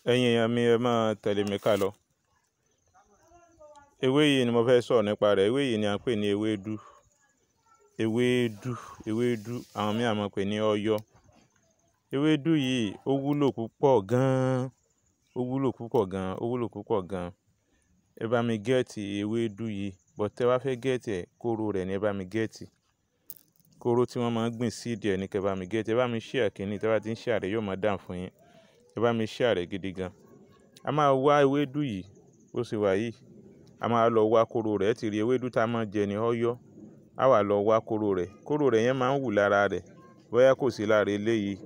ẹ̀yin èèyàn mi ẹ máa tẹ̀lé mi ká lọ. Ewé yìí ni mo fẹ́ sọ̀rọ̀ nípa rẹ̀. Ewé yìí ni à ń pè ní ewédú. Ewédú àwọn míì á máa pè ní ọ̀yọ́. Ewédú yìí ó wúlò púpọ̀ gan-an. Ó wúlò púpọ̀ gan-an. Ẹ bá mi gẹ́ẹ̀tì ewédú yìí, but tẹ́ bá fẹ́ gẹ́ẹ̀tì ẹ̀, kóró rẹ̀ ni ẹ bá mi gẹ́ẹ̀tì. Kóró tí wọ́n máa ń gbìn seed ẹ̀ ní kẹ́ bá mi gẹ́ẹ̀tì. Ẹ bá mi share kìíní, tẹ́ bá ti ń share rẹ̀ yóò máa dàn fún yín. Ẹ bá mi share rẹ̀ gidi gan. A máa wá ewédú yìí bó ṣe wà yìí. A máa lọ wá kóró rẹ̀. Ẹ ti rí ewédú tá a máa jẹ ní ọ̀yọ́. A wá lọ wá kóró rẹ̀. Kóró rẹ̀ yẹn máa ń wù lára rẹ̀. Bóyá kò sí lára eléyìí,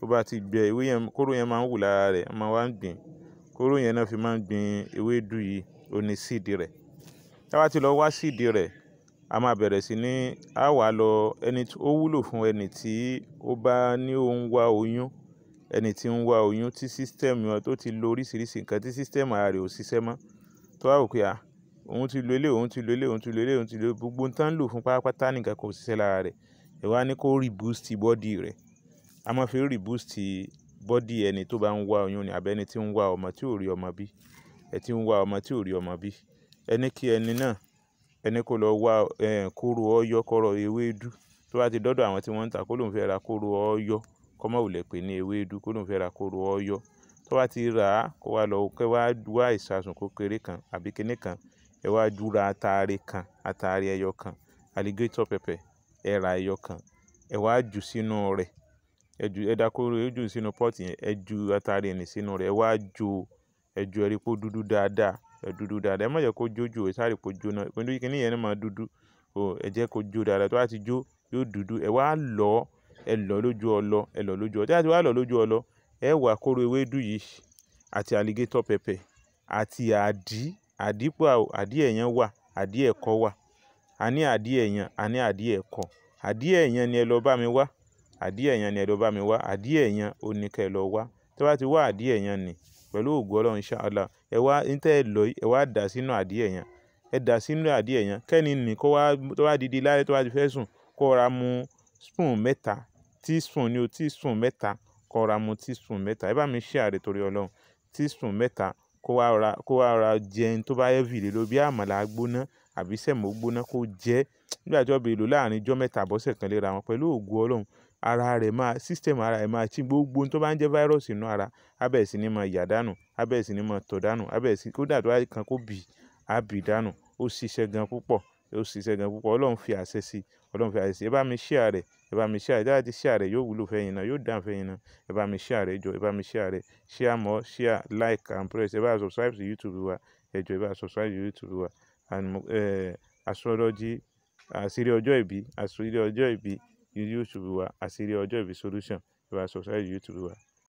tó bá ti gbẹ ewé yẹn, kóró yẹn máa ń wù lára rẹ̀. A máa wá ń gbìn. Kóró yẹn náà fi máa ń gbin ewédú yìí. Ó ní seed rẹ̀. Tá bá ti lọ wá seed rẹ̀, a máa bẹ̀rẹ̀ sí ní, a wá lọ ẹni tí ó wúlò fún ẹni tí ó bá ní ó ń wá oyún. Ẹni tí ń wá oyún tí system wọn tó ti lo oríṣiríṣi nǹkan tí system ara rẹ̀ ò ṣiṣẹ́ mọ́. Tó bá wò pé òun ti lo eléyìí, gbogbo ohun tí wọ́n ń lò fún pátápátá nìkan kò ṣiṣẹ́ lára rẹ̀. Ẹ wá ní kó reboost body rẹ̀. A máa fi reboost body ẹni tó bá ń wá oyún ni àbí ẹni tí ń wá ọmọ tí ò rí ọmọ bí. Ẹ tí ń wá ọmọ tí ò rí ọmọ bí. Ẹni kí ẹni náà, ẹni kó lọ wá kóró ọ̀yọ́, kóró ewédú. Tó bá ti dọ́dọ̀ àwọn tí wọ́n ń tà kó lóun fẹ́ ra kóró ọ̀yọ́, kó má wulẹ̀ pè ní ewédú, kó lóun fẹ́ ra kóró ọ̀yọ́. Tó bá ti rà á, kó wá lọ, kẹ́ wá ìṣasùn kékeré kan àbí kíní kan. Ẹ wá dúra atare kan, atare ẹyọ kan, alligator pepper, ẹ ra ẹyọ kan. Ẹ wá jù sínú rẹ̀. Ẹ dá kóró ẹ jù sínú pot yẹn. Ẹ ju atare ẹni sínú rẹ̀. Ẹ wá jó. Ẹ jó ẹ rí pé ó dúdú dáadáa. Ẹ má jẹ́ kó jó jù, ẹ sáré kó jóná. Nítorí kíní yẹn máa dúdú. Ẹ jẹ́ kó jó dáadáa. Tó bá ti jó, yóò dúdú. Ẹ wá lọ, ẹ lọ lójú ọlọ. Tí a ti wá lọ lójú ọlọ, ẹ wá kóró ewédú yìí àti alligator pepper àti àdí ẹ̀yàn wà, àdí ẹ̀kọ wà. A ní àdí ẹ̀yàn, a ní àdí ẹ̀kọ. Àdí ẹ̀yàn ni ẹ lọ bá mi wá. Àdí ẹ̀yàn ó ní kẹ́ lọ wá. Tó bá ti wá àdí ẹ̀yàn ni, pẹ̀lú ògo Ọlọ́run inshallah, ẹ wá ntẹ́ ẹ lọ yìí, ẹ wá dà sínú àdí ẹ̀yàn. Ẹ dà sínú àdí ẹ̀yàn. Kẹ́ni nì kó wá, tó bá di lálẹ́ tó bá ti fẹ́ sùn, kó ra mu spoon mẹ́ta. Teaspoon ni o, teaspoon mẹ́ta. Kó ra mu teaspoon mẹ́ta. Ẹ bá mi share rẹ̀ torí Ọlọ́run. Teaspoon mẹ́ta. Kó wá ra jẹun tó bá heavy lé lórí bí àmàlà gbóná àbí sẹ̀mọ́ gbóná kó jẹ. Nígbà tí ó bá lò láàrin ọjọ́ mẹ́ta àbọ̀sẹ̀ kan léra wọn, pẹ̀lú ògo Ọlọ́run, ara rẹ̀ máa, system ara rẹ̀ máa change. Gbogbo ohun tó bá ń jẹ́ virus inú ara, á bẹ̀rẹ̀ sí ní máa yà dànù, á bẹ̀rẹ̀ sí ní máa tọ̀ dànù, á bẹ̀rẹ̀ sí, kódà tó bá kan kó bì, á bì dànù. Ó ṣiṣẹ́ gan púpọ̀. Ọlọ́run fi àṣẹ sí. Ẹ bá mi share rẹ̀. Tí a bá ti share rẹ̀, yóò wúlò fẹ́yìn náà, yóò dàn fẹ́yìn náà. Ẹ bá mi share rẹ̀ jọ̀ọ́. Ẹ bá mi share rẹ̀. Share more, share, like and press. Ẹ bá subscribe sí YouTube wa. Ẹ jọ̀ọ́ ẹ bá subscribe sí YouTube wa. And astrology, àṣírí ọjọ́ ìbí YouTube wa. Àṣírí ọjọ́ ìbí solution. Ẹ bá subscribe sí YouTube wa.